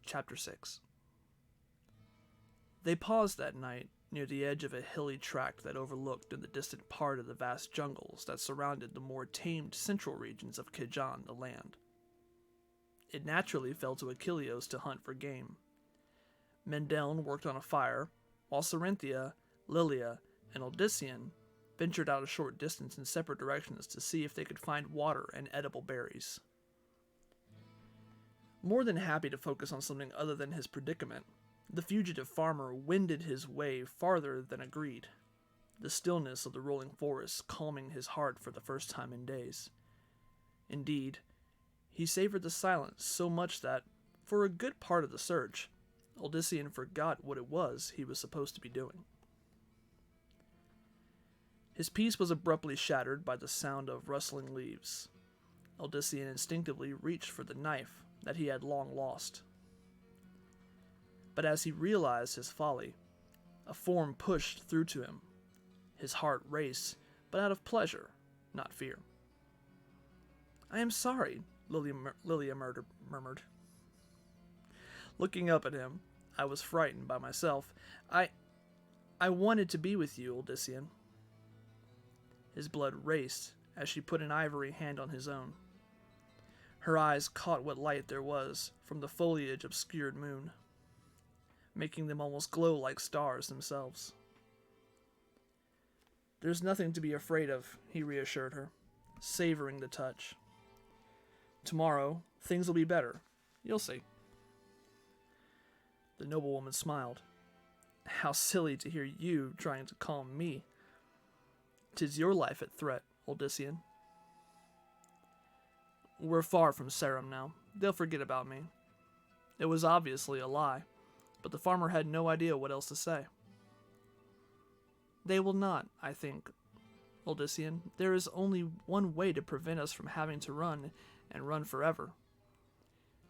Chapter 6. They paused that night near the edge of a hilly tract that overlooked in the distant part of the vast jungles that surrounded the more tamed central regions of Kijan, the land. It naturally fell to Achilleos to hunt for game. Mendeln worked on a fire, while Cerynthia, Lilia, and Odyssean ventured out a short distance in separate directions to see if they could find water and edible berries. More than happy to focus on something other than his predicament, the fugitive farmer wended his way farther than agreed, the stillness of the rolling forest calming his heart for the first time in days. Indeed, he savored the silence so much that, for a good part of the search, Odyssean forgot what it was he was supposed to be doing. His peace was abruptly shattered by the sound of rustling leaves. Odyssean instinctively reached for the knife that he had long lost. But as he realized his folly, a form pushed through to him. His heart raced, but out of pleasure, not fear. "I am sorry," Lilia murmured. Looking up at him, I was frightened by myself. I wanted to be with you, Odyssean." His blood raced as she put an ivory hand on his own. Her eyes caught what light there was from the foliage-obscured moon, making them almost glow like stars themselves. "There's nothing to be afraid of," he reassured her, savoring the touch. "Tomorrow, things will be better. You'll see." The noblewoman smiled. "How silly to hear you trying to calm me. 'Tis your life at threat, Odyssean." "We're far from Sarum now. They'll forget about me." It was obviously a lie, but the farmer had no idea what else to say. "They will not, I think, Odyssean. There is only one way to prevent us from having to run, and run forever.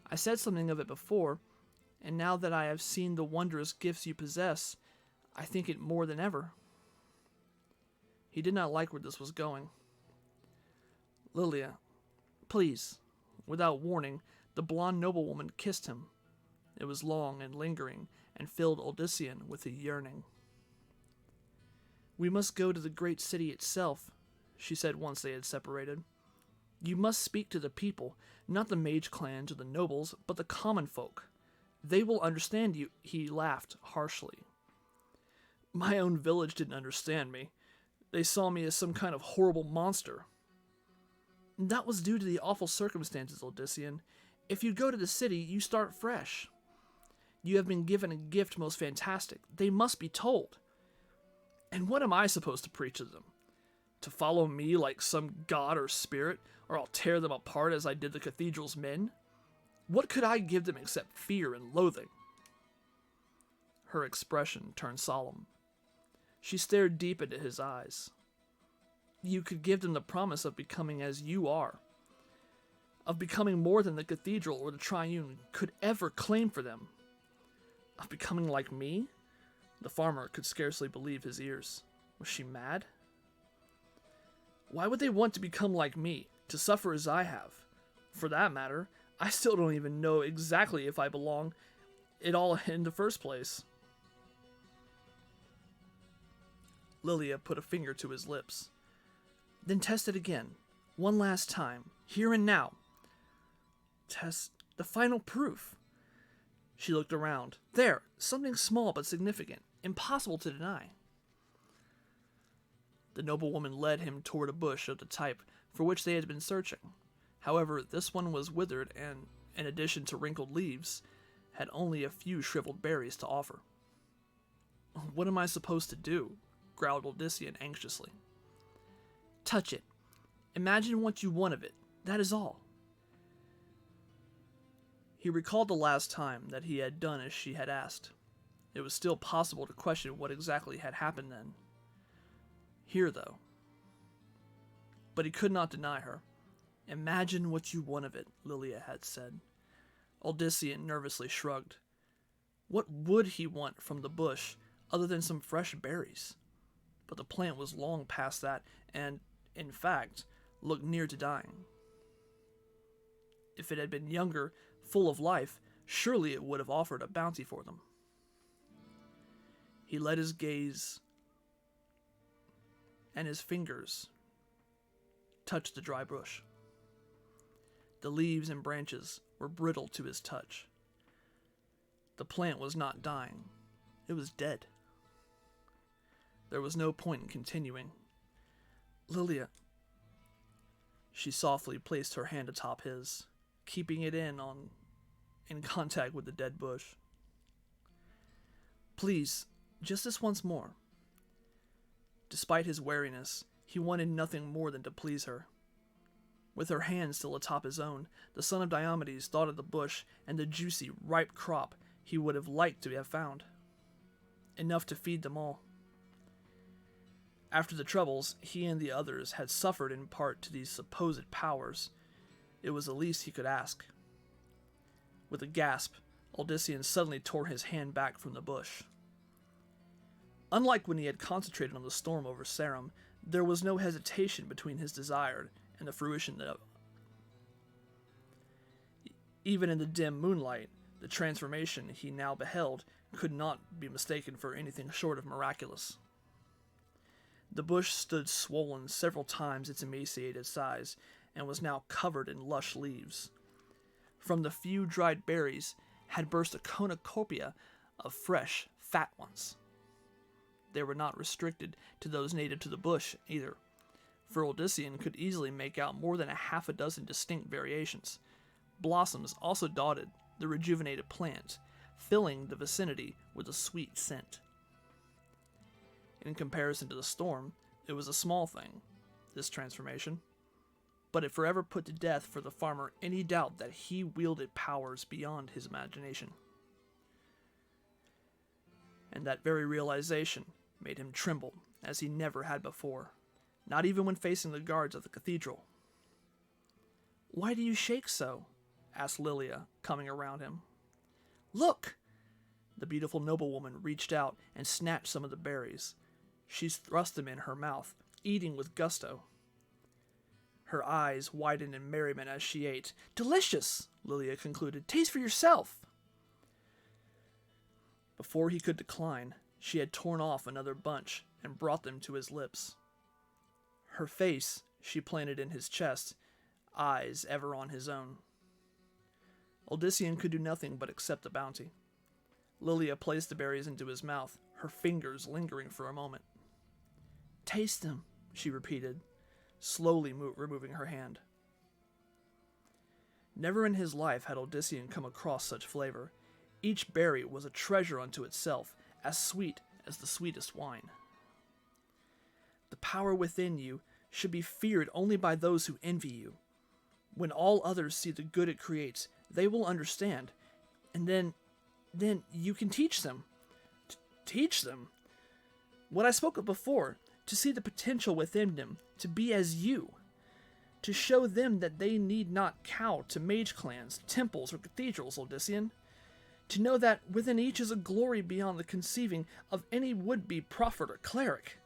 I said something of it before, and now that I have seen the wondrous gifts you possess, I think it more than ever." He did not like where this was going. "Lilia, please." Without warning, the blonde noblewoman kissed him. It was long and lingering, and filled Odyssean with a yearning. "We must go to the great city itself," she said once they had separated. "You must speak to the people, not the mage clans or the nobles, but the common folk. They will understand you." He laughed harshly. "My own village didn't understand me. They saw me as some kind of horrible monster." "That was due to the awful circumstances, Odyssean. If you go to the city, you start fresh. You have been given a gift most fantastic. They must be told. And what am I supposed to preach to them? To follow me like some god or spirit, or I'll tear them apart as I did the cathedral's men? What could I give them except fear and loathing?" Her expression turned solemn. She stared deep into his eyes. "You could give them the promise of becoming as you are, of becoming more than the cathedral or the Triune could ever claim for them. Of becoming like me?" The farmer could scarcely believe his ears. Was she mad? "Why would they want to become like me, to suffer as I have? For that matter, I still don't even know exactly if I belong at all in the first place." Lilia put a finger to his lips. "Then test it again. One last time. Here and now. Test the final proof." She looked around. There, something small but significant. Impossible to deny. The noblewoman led him toward a bush of the type for which they had been searching. However, this one was withered and, in addition to wrinkled leaves, had only a few shriveled berries to offer. "What am I supposed to do?" growled Odyssean anxiously. "Touch it. Imagine what you want of it. That is all." He recalled the last time that he had done as she had asked. It was still possible to question what exactly had happened then. Here, though. But he could not deny her. "Imagine what you want of it," Lilia had said. Odyssean nervously shrugged. What would he want from the bush other than some fresh berries? But the plant was long past that, and, in fact, looked near to dying. If it had been younger, full of life, Surely it would have offered a bounty for them. He let his gaze and his fingers touch the dry bush. The leaves and branches were brittle to his touch. The plant was not dying. It was dead. There was no point in continuing. Lilia. She softly placed her hand atop his, keeping it in contact with the dead bush. Please, just this once more. Despite his wariness, he wanted nothing more than to please her. With her hand still atop his own, the son of Diomedes thought of the bush and the juicy, ripe crop he would have liked to have found. Enough to feed them all. After the troubles he and the others had suffered in part to these supposed powers, it was the least he could ask. With a gasp, Odysseus suddenly tore his hand back from the bush. Unlike when he had concentrated on the storm over Sarum, there was no hesitation between his desire and the fruition thereof. Even in the dim moonlight, the transformation he now beheld could not be mistaken for anything short of miraculous. The bush stood swollen several times its emaciated size, and was now covered in lush leaves. From the few dried berries had burst a cornucopia of fresh, fat ones. They were not restricted to those native to the bush, either, for Odysseus could easily make out more than a half a dozen distinct variations. Blossoms also dotted the rejuvenated plant, filling the vicinity with a sweet scent. In comparison to the storm, it was a small thing, this transformation, but it forever put to death for the farmer any doubt that he wielded powers beyond his imagination. And that very realization made him tremble as he never had before, not even when facing the guards of the cathedral. "Why do you shake so?" asked Lilia, coming around him. "Look!" The beautiful noblewoman reached out and snatched some of the berries. She thrust them in her mouth, eating with gusto. Her eyes widened in merriment as she ate. "Delicious!" Lilia concluded. "Taste for yourself!" Before he could decline, she had torn off another bunch and brought them to his lips. Her face she planted in his chest, eyes ever on his own. Odysseus could do nothing but accept the bounty. Lilia placed the berries into his mouth, her fingers lingering for a moment. "Taste them," she repeated, slowly removing her hand. Never in his life had Odysseus come across such flavor. Each berry was a treasure unto itself, as sweet as the sweetest wine. The power within you should be feared only by those who envy you. When all others see the good it creates, they will understand, and then you can teach them. Teach them? What I spoke of before, to see the potential within them, to be as you. To show them that they need not cow to mage clans, temples, or cathedrals, Odysseus. To know that within each is a glory beyond the conceiving of any would-be prophet or cleric.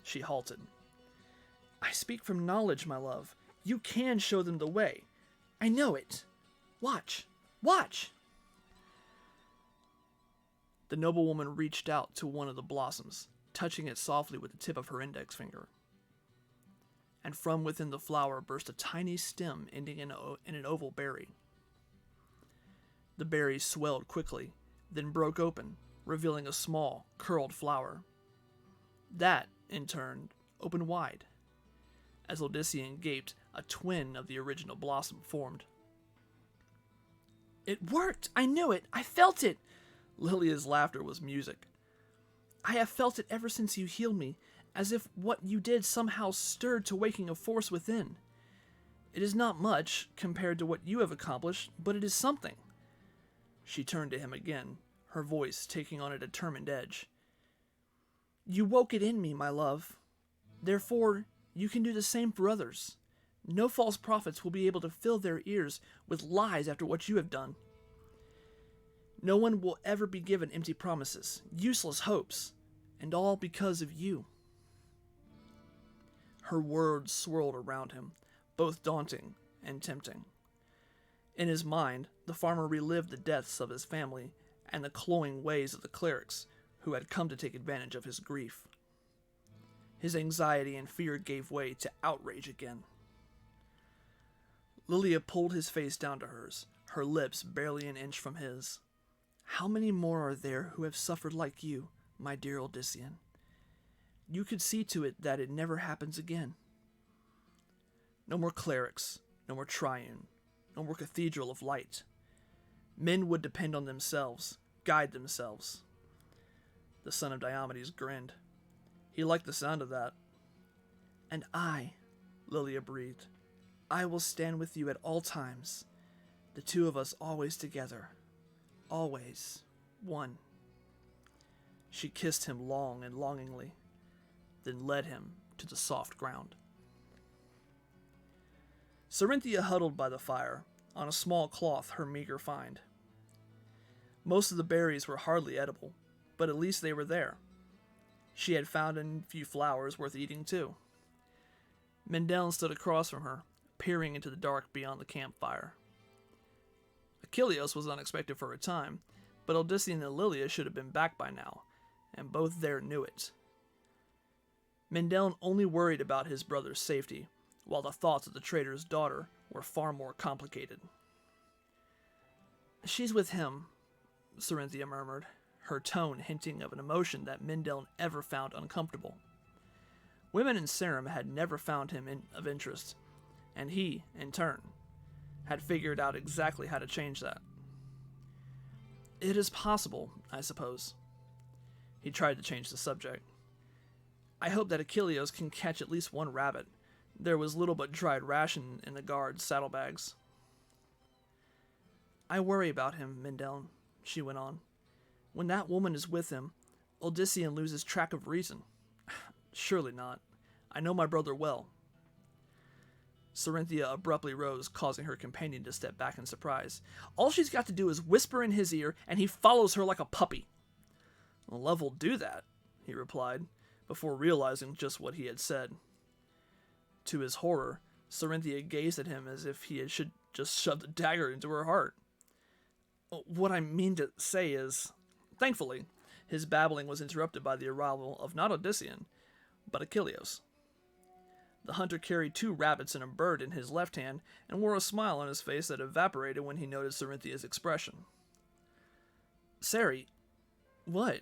She halted. "I speak from knowledge, my love. You can show them the way. I know it. Watch. Watch!" The noblewoman reached out to one of the blossoms, touching it softly with the tip of her index finger. And from within the flower burst a tiny stem ending in an oval berry. The berry swelled quickly, then broke open, revealing a small, curled flower. That, in turn, opened wide. As Odysseus gaped, a twin of the original blossom formed. "It worked! I knew it! I felt it!" Lilia's laughter was music. "I have felt it ever since you healed me, as if what you did somehow stirred to waking a force within. It is not much, compared to what you have accomplished, but it is something." She turned to him again, her voice taking on a determined edge. "You woke it in me, my love. Therefore, you can do the same for others. No false prophets will be able to fill their ears with lies after what you have done. No one will ever be given empty promises, useless hopes, and all because of you." Her words swirled around him, both daunting and tempting. In his mind, the farmer relived the deaths of his family and the cloying ways of the clerics who had come to take advantage of his grief. His anxiety and fear gave way to outrage again. Lilia pulled his face down to hers, her lips barely an inch from his. How many more are there who have suffered like you, my dear Odyssean? You could see to it that it never happens again. No more clerics, no more triune, no more cathedral of light. Men would depend on themselves, guide themselves. The son of Diomedes grinned. He liked the sound of that. And I, Lilia breathed, I will stand with you at all times, the two of us always together, always one. She kissed him long and longingly, then led him to the soft ground. Cerynthia huddled by the fire, on a small cloth her meager find. Most of the berries were hardly edible, but at least they were there. She had found a few flowers worth eating too. Mendeln stood across from her, peering into the dark beyond the campfire. Achilleos was unexpected for a time, but Odyssean and Lilia should have been back by now, and both there knew it. Mendeln only worried about his brother's safety, while the thoughts of the trader's daughter were far more complicated. She's with him, Cerynthia murmured, her tone hinting of an emotion that Mendeln ever found uncomfortable. Women in Sarum had never found him of interest, and he, in turn, had figured out exactly how to change that. It is possible, I suppose. He tried to change the subject. I hope that Achilleos can catch at least one rabbit. There was little but dried ration in the guard's saddlebags. I worry about him, Mendeln, she went on. When that woman is with him, Odyssean loses track of reason. Surely not. I know my brother well. Cerynthia abruptly rose, causing her companion to step back in surprise. All she's got to do is whisper in his ear, and he follows her like a puppy. Love will do that, he replied, before realizing just what he had said. To his horror, Cerynthia gazed at him as if he had just shoved a dagger into her heart. What I mean to say is... Thankfully, his babbling was interrupted by the arrival of not Odyssean, but Achilleos. The hunter carried 2 rabbits and a bird in his left hand and wore a smile on his face that evaporated when he noted Cerynthia's expression. Sari, what?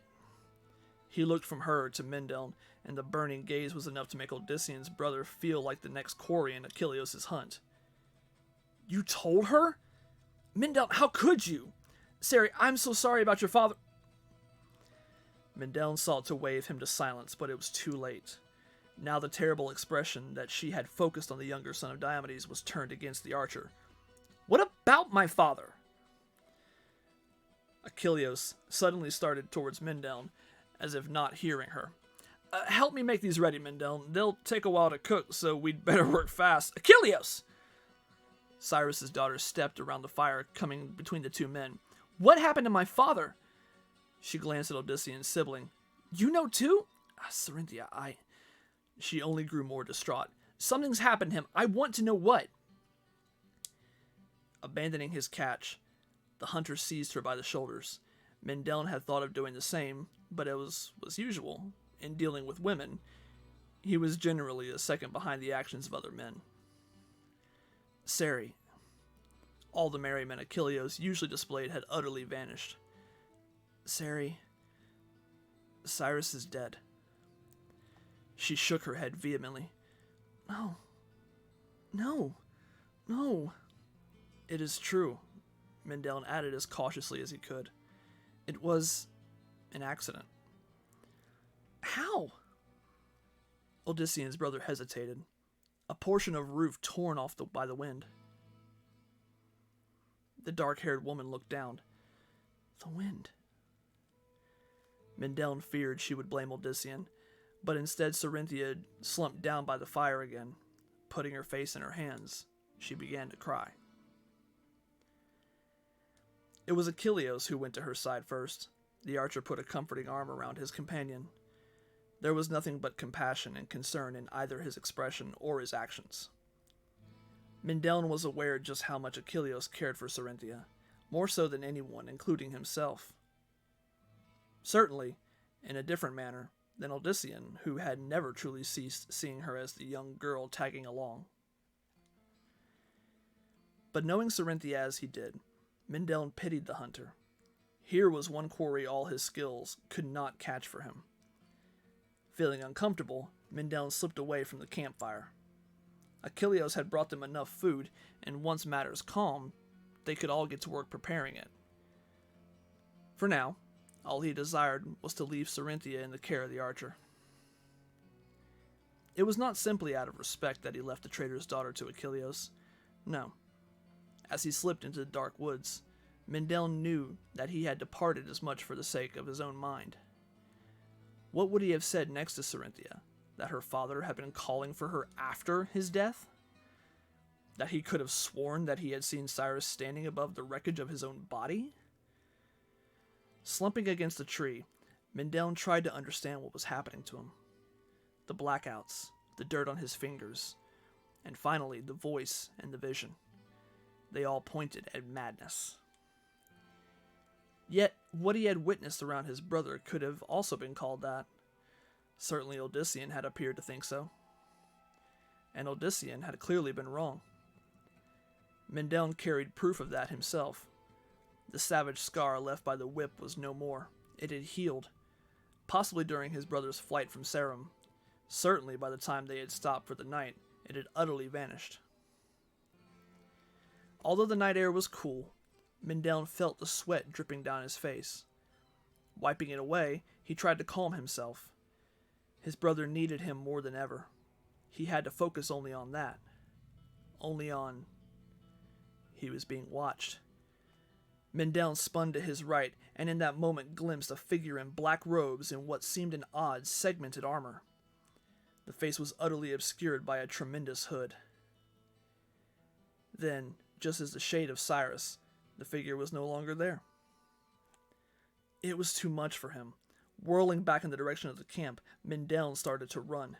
He looked from her to Mendeln, and the burning gaze was enough to make Odyssean's brother feel like the next quarry in Achilleos' hunt. You told her? Mendeln, how could you? Sari, I'm so sorry about your father... Mendeln sought to wave him to silence, but it was too late. Now the terrible expression that she had focused on the younger son of Diomedes was turned against the archer. What about my father? Achilleos suddenly started towards Mendeln, as if not hearing her. Help me make these ready, Mendeln. They'll take a while to cook, so we'd better work fast. Achilleos! Cyrus's daughter stepped around the fire, coming between the 2 men. What happened to my father? She glanced at Odyssean's sibling. You know too? Cerynthia, She only grew more distraught. Something's happened to him. I want to know what. Abandoning his catch, the hunter seized her by the shoulders. Mendeln had thought of doing the same, but it was usual. In dealing with women, he was generally a second behind the actions of other men. Sari. All the merriment Achilleos usually displayed had utterly vanished. Sari, Cyrus is dead. She shook her head vehemently. No. It is true, Mendeln added as cautiously as he could. It was an accident. How? Odyssean's brother hesitated, a portion of roof torn off by the wind. The dark-haired woman looked down. The wind. Mendeln feared she would blame Odyssean, but instead Cerynthia slumped down by the fire again. Putting her face in her hands, she began to cry. It was Achilleos who went to her side first. The archer put a comforting arm around his companion. There was nothing but compassion and concern in either his expression or his actions. Mindelln was aware just how much Achilleos cared for Sarinthia, more so than anyone, including himself. Certainly, in a different manner than Odyssean, who had never truly ceased seeing her as the young girl tagging along. But knowing Sarinthia as he did, Mindelln pitied the hunter. Here was one quarry all his skills could not catch for him. Feeling uncomfortable, Mindelln slipped away from the campfire. Achilleos had brought them enough food, and once matters calmed, they could all get to work preparing it. For now, all he desired was to leave Sarinthia in the care of the archer. It was not simply out of respect that he left the trader's daughter to Achilleos. No. As he slipped into the dark woods, Mindelln knew that he had departed as much for the sake of his own mind. What would he have said next to Sarinthia? That her father had been calling for her after his death? That he could have sworn that he had seen Cyrus standing above the wreckage of his own body? Slumping against a tree, Mindelln tried to understand what was happening to him. The blackouts, the dirt on his fingers, and finally the voice and the vision. They all pointed at madness. Yet, what he had witnessed around his brother could have also been called that. Certainly Odyssean had appeared to think so. And Odyssean had clearly been wrong. Mindelln carried proof of that himself. The savage scar left by the whip was no more. It had healed, possibly during his brother's flight from Sarum. Certainly by the time they had stopped for the night, it had utterly vanished. Although the night air was cool, Mindelln felt the sweat dripping down his face. Wiping it away, he tried to calm himself. His brother needed him more than ever. He had to focus only on that. Only on... He was being watched. Mindelln spun to his right, and in that moment glimpsed a figure in black robes in what seemed an odd, segmented armor. The face was utterly obscured by a tremendous hood. Then, just as the shade of Cyrus, the figure was no longer there. It was too much for him. Whirling back in the direction of the camp, Mindelln started to run.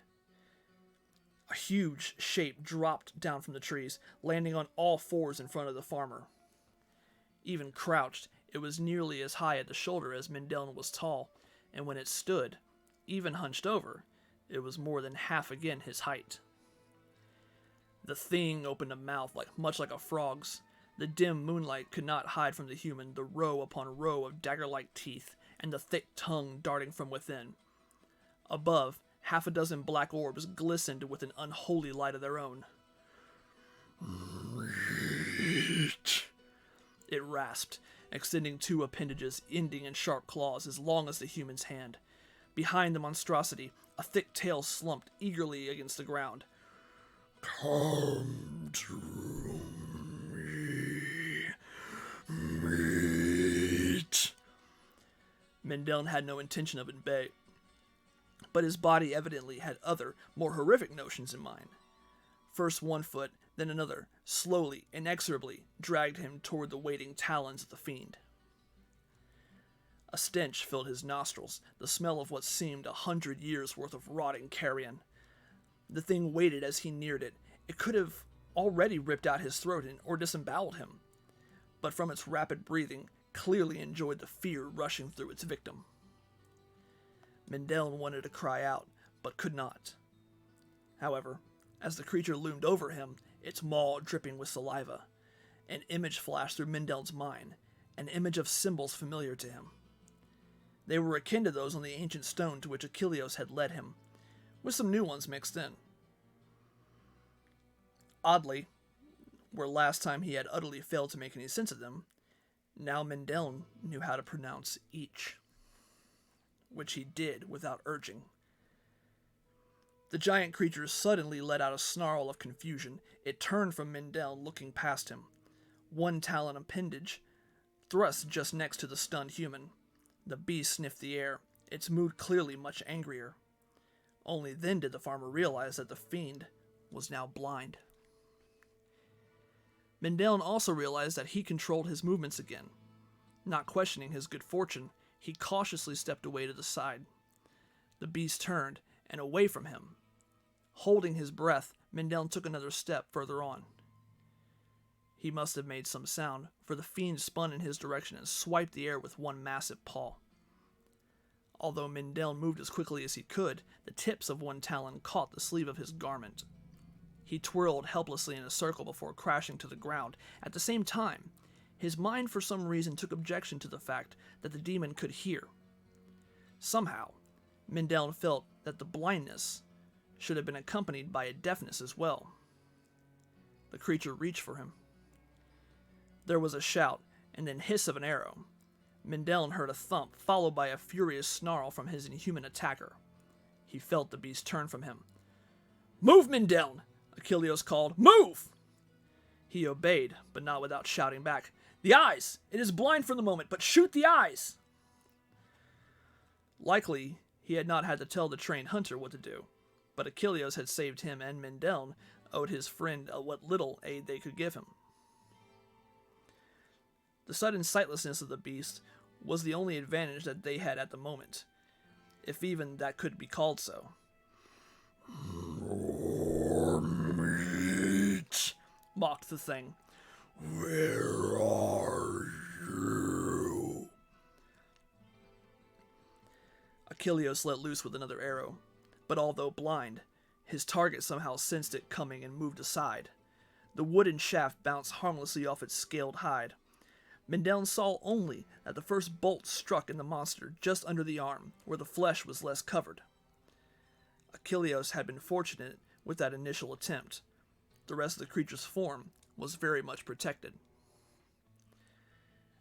A huge shape dropped down from the trees, landing on all fours in front of the farmer. Even crouched, it was nearly as high at the shoulder as Mindelln was tall, and when it stood, even hunched over, it was more than half again his height. The thing opened a mouth much like a frog's. The dim moonlight could not hide from the human the row upon row of dagger-like teeth, and the thick tongue darting from within. Above, half a dozen black orbs glistened with an unholy light of their own. It rasped, extending two appendages ending in sharp claws as long as the human's hand. Behind the monstrosity, a thick tail slumped eagerly against the ground. "Come to meat." Mindelln had no intention of obeying, but his body evidently had other, more horrific notions in mind. First one foot, then another, slowly, inexorably, dragged him toward the waiting talons of the fiend. A stench filled his nostrils, the smell of what seemed 100 years' worth of rotting carrion. The thing waited as he neared it. It could have already ripped out his throat or disemboweled him, but from its rapid breathing, clearly enjoyed the fear rushing through its victim. Mindelln wanted to cry out, but could not. However, as the creature loomed over him, its maw dripping with saliva, an image flashed through Mindelln's mind, an image of symbols familiar to him. They were akin to those on the ancient stone to which Achilleos had led him, with some new ones mixed in. Oddly, where last time he had utterly failed to make any sense of them, now Mindelln knew how to pronounce each, which he did without urging. The giant creature suddenly let out a snarl of confusion. It turned from Mindelln, looking past him. One talon appendage thrust just next to the stunned human. The beast sniffed the air, its mood clearly much angrier. Only then did the farmer realize that the fiend was now blind. Mindelln also realized that he controlled his movements again. Not questioning his good fortune, he cautiously stepped away to the side. The beast turned, and away from him. Holding his breath, Mindelln took another step further on. He must have made some sound, for the fiend spun in his direction and swiped the air with one massive paw. Although Mindell moved as quickly as he could, the tips of one talon caught the sleeve of his garment. He twirled helplessly in a circle before crashing to the ground. At the same time, his mind for some reason took objection to the fact that the demon could hear. Somehow, Mindell felt that the blindness should have been accompanied by a deafness as well. The creature reached for him. There was a shout, and then hiss of an arrow. Mindell heard a thump, followed by a furious snarl from his inhuman attacker. He felt the beast turn from him. "Move, Mindell!" Achilleos called. "Move!" He obeyed, but not without shouting back, "The eyes! It is blind for the moment, but shoot the eyes!" Likely, he had not had to tell the trained hunter what to do, but Achilleos had saved him, and Mindell owed his friend what little aid they could give him. The sudden sightlessness of the beast was the only advantage that they had at the moment, if even that could be called so. "More meat," mocked the thing. "Where are you?" Achilleos let loose with another arrow, but although blind, his target somehow sensed it coming and moved aside. The wooden shaft bounced harmlessly off its scaled hide. Mindell saw only that the first bolt struck in the monster just under the arm, where the flesh was less covered. Achilleos had been fortunate with that initial attempt. The rest of the creature's form was very much protected.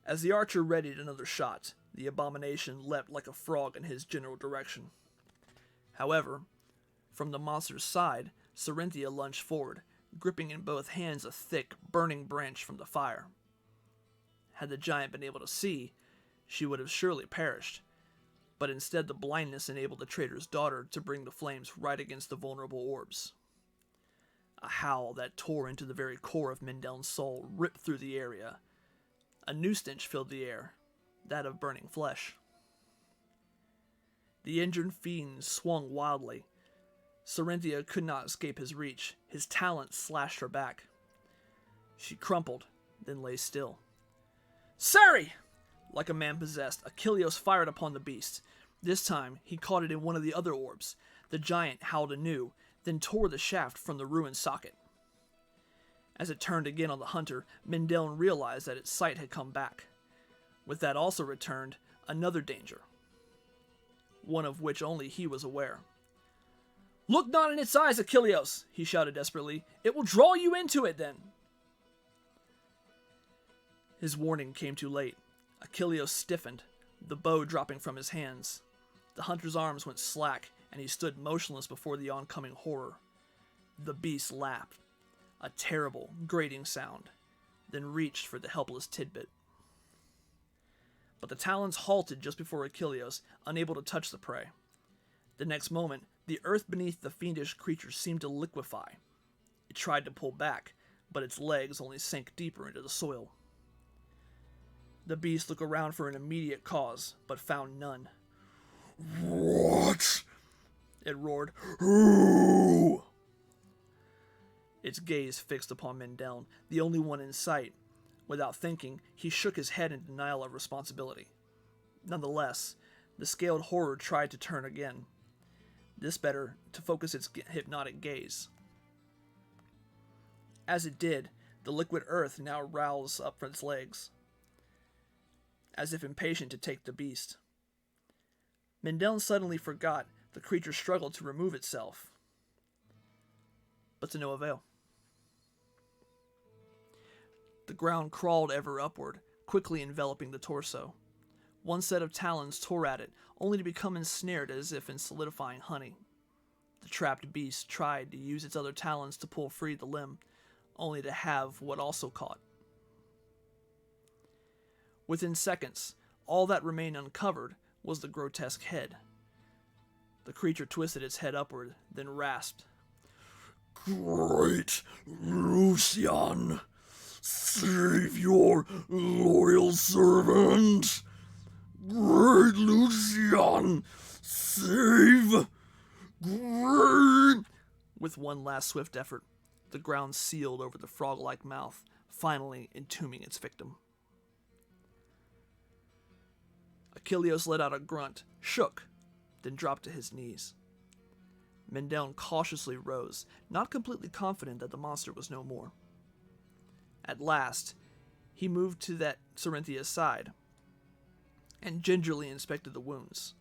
As the archer readied another shot, the abomination leapt like a frog in his general direction. However, from the monster's side, Cerinthia lunged forward, gripping in both hands a thick, burning branch from the fire. Had the giant been able to see, she would have surely perished, but instead the blindness enabled the trader's daughter to bring the flames right against the vulnerable orbs. A howl that tore into the very core of Mindell's soul ripped through the area. A new stench filled the air, that of burning flesh. The injured fiend swung wildly. Cerinthia could not escape his reach. His talons slashed her back. She crumpled, then lay still. "Sari!" Like a man possessed, Achilleos fired upon the beast. This time, he caught it in one of the other orbs. The giant howled anew, then tore the shaft from the ruined socket. As it turned again on the hunter, Mindell realized that its sight had come back. With that also returned another danger, one of which only he was aware. "Look not in its eyes, Achilleos!" he shouted desperately. "It will draw you into it, then!" His warning came too late. Achilleos stiffened, the bow dropping from his hands. The hunter's arms went slack, and he stood motionless before the oncoming horror. The beast laughed, a terrible, grating sound, then reached for the helpless tidbit. But the talons halted just before Achilleos, unable to touch the prey. The next moment, the earth beneath the fiendish creature seemed to liquefy. It tried to pull back, but its legs only sank deeper into the soil. The beast looked around for an immediate cause, but found none. "What?" it roared. "Who?" Its gaze fixed upon Mindell, the only one in sight. Without thinking, he shook his head in denial of responsibility. Nonetheless, the scaled horror tried to turn again. This better to focus its hypnotic gaze. As it did, the liquid earth now roused up from its legs, as if impatient to take the beast. Mindell suddenly forgot the creature struggled to remove itself, but to no avail. The ground crawled ever upward, quickly enveloping the torso. One set of talons tore at it, only to become ensnared as if in solidifying honey. The trapped beast tried to use its other talons to pull free the limb, only to have what also caught. Within seconds, all that remained uncovered was the grotesque head. The creature twisted its head upward, then rasped. "Great Lucian, save your loyal servant! Great Lucian, save! Great..." With one last swift effort, the ground sealed over the frog-like mouth, finally entombing its victim. Achilleos let out a grunt, shook, then dropped to his knees. Mendeln cautiously rose, not completely confident that the monster was no more. At last, he moved to that Cerinthia's side and gingerly inspected the wounds.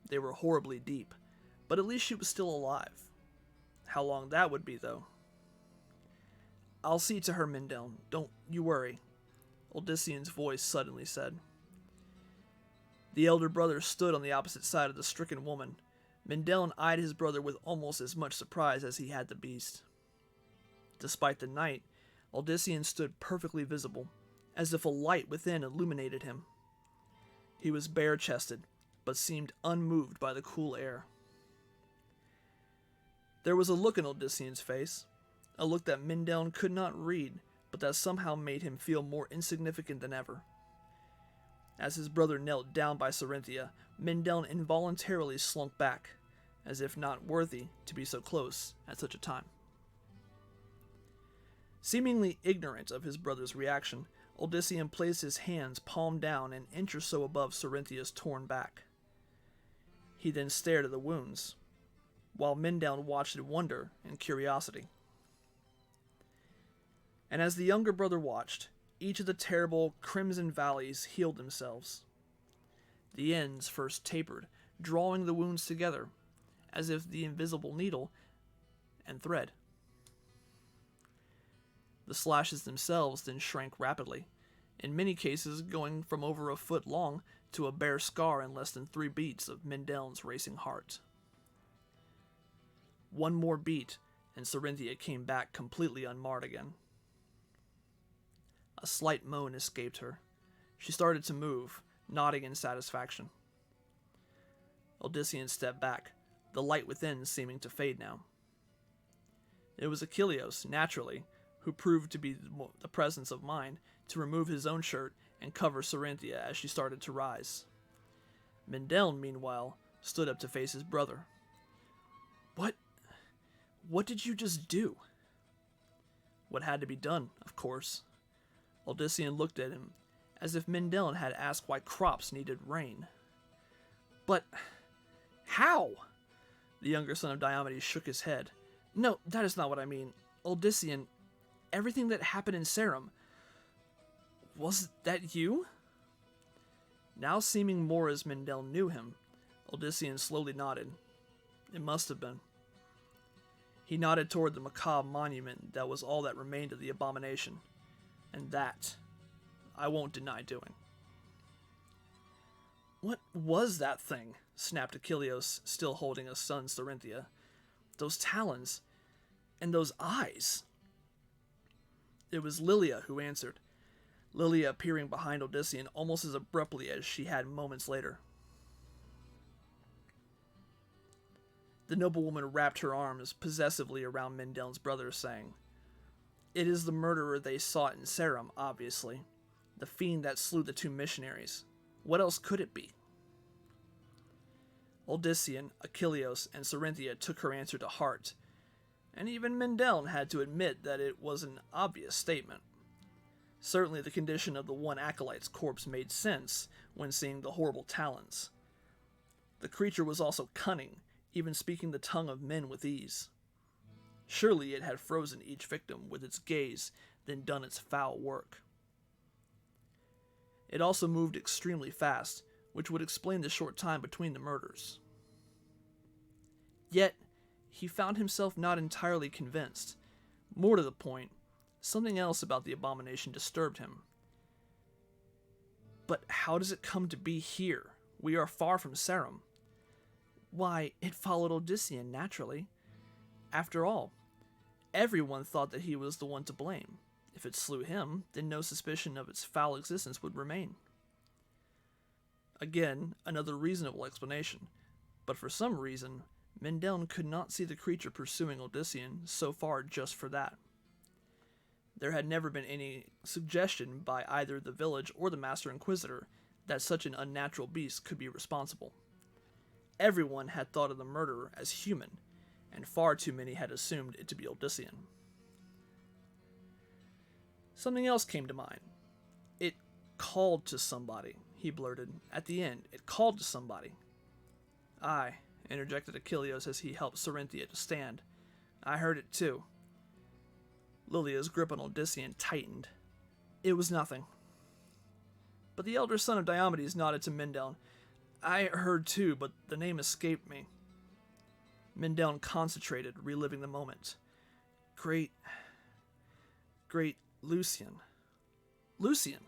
They were horribly deep, but at least she was still alive. How long that would be, though. "I'll see to her, Mendeln. Don't you worry," Odyssean's voice suddenly said. The elder brother stood on the opposite side of the stricken woman. Mendeln eyed his brother with almost as much surprise as he had the beast. Despite the night, Odyssean stood perfectly visible, as if a light within illuminated him. He was bare-chested, but seemed unmoved by the cool air. There was a look in Odyssean's face, a look that Mendeln could not read, but that somehow made him feel more insignificant than ever. As his brother knelt down by Cerinthia, Mendeln involuntarily slunk back, as if not worthy to be so close at such a time. Seemingly ignorant of his brother's reaction, Odyssean placed his hands palm down an inch or so above Cerinthia's torn back. He then stared at the wounds, while Mendeln watched in wonder and curiosity. And as the younger brother watched, each of the terrible crimson valleys healed themselves. The ends first tapered, drawing the wounds together, as if the invisible needle and thread. The slashes themselves then shrank rapidly, in many cases going from over a foot long to a bare scar in less than 3 beats of Mendeln's racing heart. One more beat, and Cerinthia came back completely unmarred again. A slight moan escaped her. She started to move, nodding in satisfaction. Odyssean stepped back, the light within seeming to fade now. It was Achilleos, naturally, who proved to be the presence of mind to remove his own shirt and cover Cerinthia as she started to rise. Mendeln, meanwhile, stood up to face his brother. What did you just do?" "What had to be done, of course." Odyssean looked at him, as if Mendeln had asked why crops needed rain. "But how?" The younger son of Diomedes shook his head. "No, that is not what I mean. Odyssean, everything that happened in Sarum, was that you?" Now seeming more as Mendeln knew him, Odyssean slowly nodded. It must have been. He nodded toward the macabre monument that was all that remained of the abomination, and that I won't deny doing. "What was that thing?" snapped Achilleos, still holding his son Cerinthia. "Those talons, and those eyes." It was Lilia who answered, Lilia appearing behind Odyssean almost as abruptly as she had moments later. The noblewoman wrapped her arms possessively around Mendeln's brother, saying, "It is the murderer they sought in Sarum, obviously. The fiend that slew the 2 missionaries. What else could it be?" Odyssean, Achilleos, and Cerinthia took her answer to heart, and even Mendeln had to admit that it was an obvious statement. Certainly the condition of the one acolyte's corpse made sense when seeing the horrible talons. The creature was also cunning, even speaking the tongue of men with ease. Surely it had frozen each victim with its gaze, then done its foul work. It also moved extremely fast, which would explain the short time between the murders. Yet, he found himself not entirely convinced. More to the point, something else about the abomination disturbed him. "But how does it come to be here? We are far from Sarum." "Why, it followed Odyssean, naturally. After all, everyone thought that he was the one to blame. If it slew him, then no suspicion of its foul existence would remain." Again, another reasonable explanation, but for some reason, Mendeln could not see the creature pursuing Odyssean so far just for that. There had never been any suggestion by either the village or the Master Inquisitor that such an unnatural beast could be responsible. Everyone had thought of the murderer as human, and far too many had assumed it to be Odyssean. Something else came to mind. It called to somebody, he blurted. At the end, it called to somebody. Aye, interjected Achilleos as he helped Cerinthia to stand. I heard it too. Lilia's grip on Odyssean tightened. It was nothing. But the elder son of Diomedes nodded to Mindeln. I heard too, but the name escaped me. Mindeln concentrated, reliving the moment. Great Lucian. Lucian!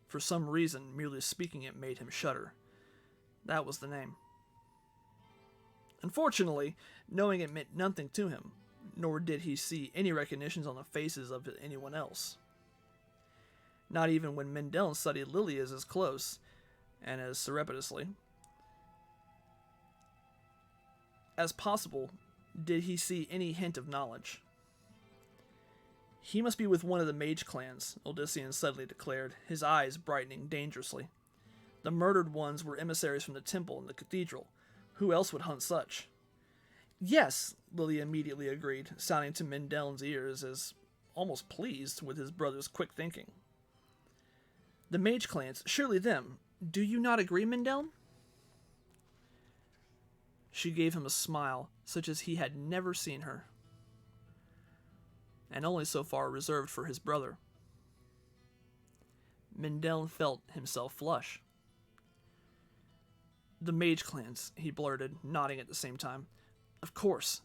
For some reason, merely speaking it made him shudder. That was the name. Unfortunately, knowing it meant nothing to him, nor did he see any recognitions on the faces of anyone else. Not even when Mindeln studied Lilia's as close, and as surreptitiously, as possible, did he see any hint of knowledge. He must be with one of the mage clans, Odyssean suddenly declared, his eyes brightening dangerously. The murdered ones were emissaries from the temple and the cathedral. Who else would hunt such? Yes, Lilia immediately agreed, sounding to Mindeln's ears as almost pleased with his brother's quick thinking. The mage clans, surely them. Do you not agree, Mindeln? She gave him a smile, such as he had never seen her, and only so far reserved for his brother. Mindeln felt himself flush. The mage clans, he blurted, nodding at the same time. Of course.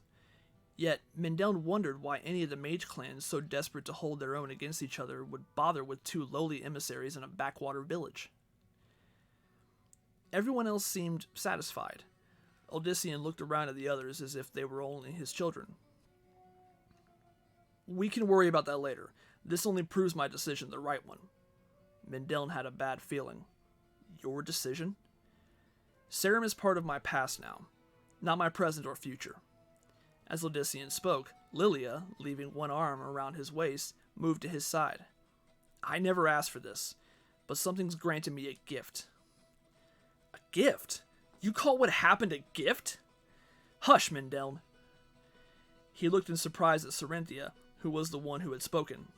Yet, Mindeln wondered why any of the mage clans so desperate to hold their own against each other would bother with two lowly emissaries in a backwater village. Everyone else seemed satisfied. Odyssean looked around at the others as if they were only his children. We can worry about that later. This only proves my decision the right one. Mindeln had a bad feeling. Your decision? Sarum is part of my past now, not my present or future. As Odyssean spoke, Lilia, leaving one arm around his waist, moved to his side. I never asked for this, but something's granted me a gift. A gift? You call what happened a gift? Hush, Mindeln. He looked in surprise at Cerinthia, who was the one who had spoken.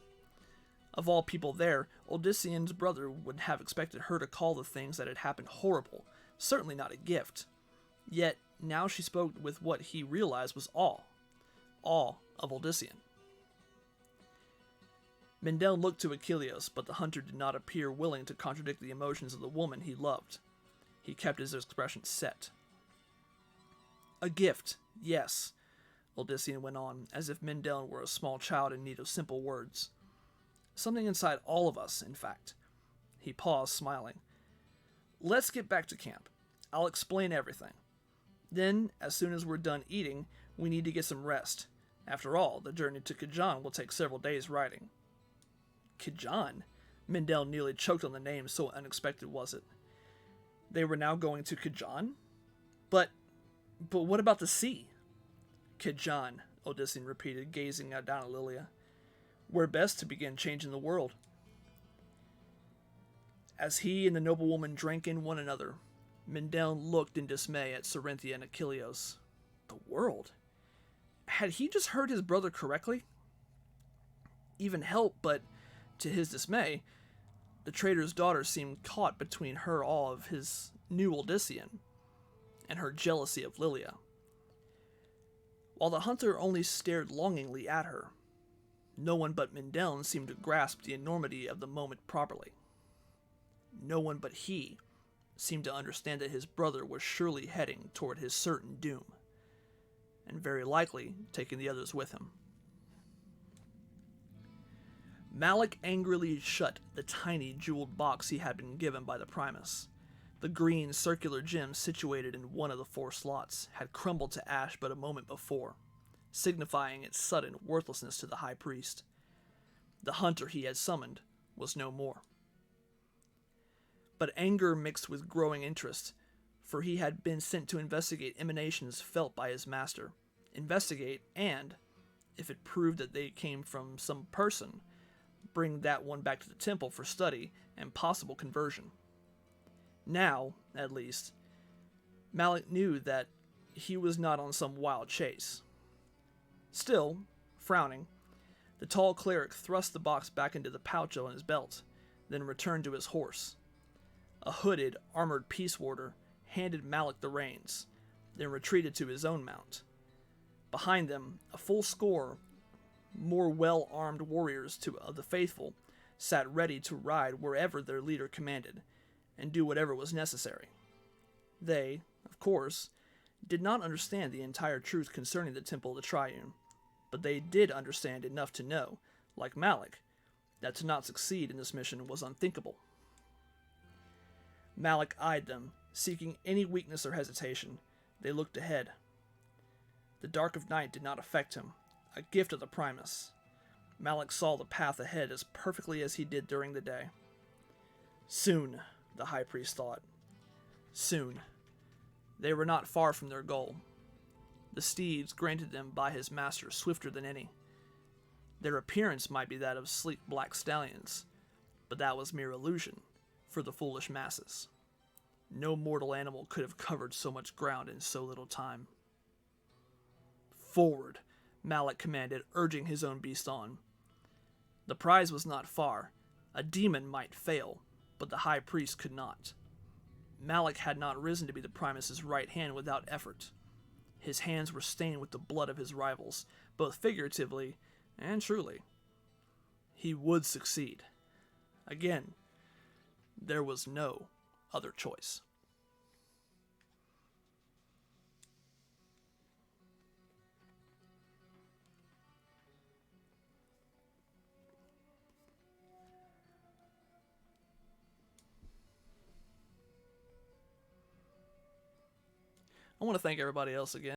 Of all people there, Odyssean's brother would have expected her to call the things that had happened horrible, certainly not a gift. Yet, now she spoke with what he realized was awe. Awe of Odyssean. Mindeln looked to Achilleos, but the hunter did not appear willing to contradict the emotions of the woman he loved. He kept his expression set. A gift, yes, Odyssean went on, as if Mindeln were a small child in need of simple words. Something inside all of us, in fact. He paused, smiling. Let's get back to camp. I'll explain everything. Then, as soon as we're done eating, we need to get some rest. After all, the journey to Kajan will take several days riding. Kajan? Mindeln nearly choked on the name, so unexpected was it. They were now going to Kajan? But what about the sea? Kajan, Odyssean repeated, gazing down at Lilia. Where best to begin changing the world. As he and the noblewoman drank in one another, Mindeln looked in dismay at Cerinthia and Achilleos. The world? Had he just heard his brother correctly? Even help, but, to his dismay, the trader's daughter seemed caught between her awe of his new Odyssean and her jealousy of Lilia. While the hunter only stared longingly at her, no one but Mindeln seemed to grasp the enormity of the moment properly. No one but he seemed to understand that his brother was surely heading toward his certain doom, and very likely taking the others with him. Malik angrily shut the tiny jeweled box he had been given by the Primus. The green circular gem situated in one of the 4 slots had crumbled to ash but a moment before, signifying its sudden worthlessness to the high priest. The hunter he had summoned was no more. But anger mixed with growing interest, for he had been sent to investigate emanations felt by his master. Investigate and, if it proved that they came from some person, bring that one back to the temple for study and possible conversion. Now, at least, Malik knew that he was not on some wild chase. Still, frowning, The tall cleric thrust the box back into the pouch on his belt, then returned to his horse. A hooded, armored peace warder handed Malik the reins, then retreated to his own mount. Behind them, a full score more well-armed warriors of the faithful sat ready to ride wherever their leader commanded, and do whatever was necessary. They, of course, did not understand the entire truth concerning the Temple of the Triune, but they did understand enough to know, like Malik, that to not succeed in this mission was unthinkable. Malik eyed them, seeking any weakness or hesitation. They looked ahead. The dark of night did not affect him, a gift of the Primus. Malik saw the path ahead as perfectly as he did during the day. Soon, the High Priest thought. Soon. They were not far from their goal. The steeds granted them by his master swifter than any. Their appearance might be that of sleek black stallions, but that was mere illusion for the foolish masses. No mortal animal could have covered so much ground in so little time. Forward, Malik commanded, urging his own beast on. The prize was not far. A demon might fail, but the High Priest could not. Malik had not risen to be the Primus's right hand without effort. His hands were stained with the blood of his rivals, both figuratively and truly. He would succeed. Again, there was no other choice. I want to thank everybody else again.